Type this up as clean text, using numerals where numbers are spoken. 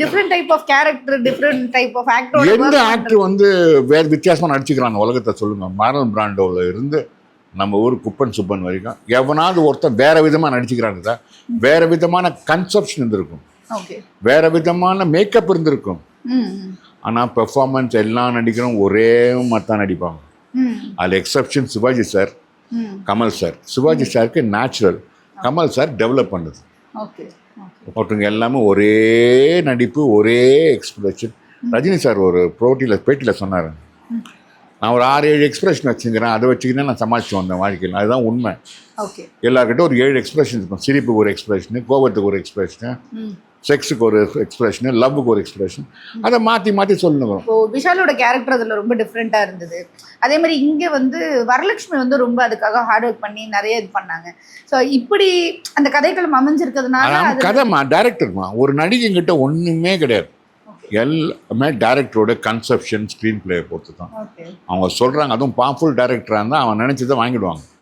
Different type of character, different type of ஆக்டரோட எந்த actor வந்து வேற வித்தியாசமா நடிச்சுக்கிறாங்க உலகத்தை சொல்லுங்க. மார்லன் பிராண்டோல இருந்து நம்ம ஊர் குப்பன் சுப்பன் வரைக்கும் எவனாவது ஒருத்தன் வேற விதமா நடிச்சுக்கிறாங்க சார். வேற விதமான கன்செப்ஷன் இருந்திருக்கும், ஓகே, வேற விதமான மேக்கப் இருந்திருக்கும். ஆனா பெர்ஃபார்மன்ஸ் எல்லாம் நடிக்கிறோம் ஒரே மாதிரி தான் நடிப்பாங்க. அதில் exception Sivaji sir, Kamal sir. Sivaji சாருக்கு நேச்சுரல், கமல் சார் டெவலப் பண்ணுது. ஓகே, ஒருத்தவங்க எல்லாமே ஒரே நடிப்பு, ஒரே எக்ஸ்பிரஷன். ரஜினி சார் ஒரு பேட்டியில் சொன்னார், நான் ஒரு 6-7 எக்ஸ்பிரஷன் வச்சுக்கிறேன், அதை வச்சுக்கிட்டே நான் சமாளித்து வந்தேன் வாழ்க்கையில். அதுதான் உண்மை. ஓகே, எல்லாருக்கிட்ட ஒரு 7 எக்ஸ்பிரஷன் இருக்கும். சிரிப்புக்கு ஒரு எக்ஸ்பிரஷனு, கோபத்துக்கு ஒரு எக்ஸ்பிரஷனு, செக்ஸுக்கு ஒரு எக்ஸ்பிரஷனு, லவ்வுக்கு ஒரு எக்ஸ்பிரஷன். அதை மாற்றி மாற்றி சொல்லணும். இப்போ விஷாலோட கேரக்டர் அதில் ரொம்ப டிஃப்ரெண்ட்டாக இருந்தது. அதே மாதிரி இங்கே வந்து வரலட்சுமி வந்து ரொம்ப அதுக்காக ஹார்ட் ஒர்க் பண்ணி நிறைய இது பண்ணாங்க. ஸோ இப்படி அந்த கதைக்களம் அமைஞ்சிருக்கிறதுனால கதைமா டைரக்டர்மா ஒரு நடிகைங்கிட்ட ஒன்றுமே கிடையாது. எல்லாமே டைரக்டரோட கன்செப்ஷன், ஸ்க்ரீன் பிளேயை பொறுத்து தான் அவங்க சொல்கிறாங்க. அதுவும் பவர்ஃபுல் டைரக்டராக இருந்தால் அவன் நினச்சதை வாங்கிடுவாங்க.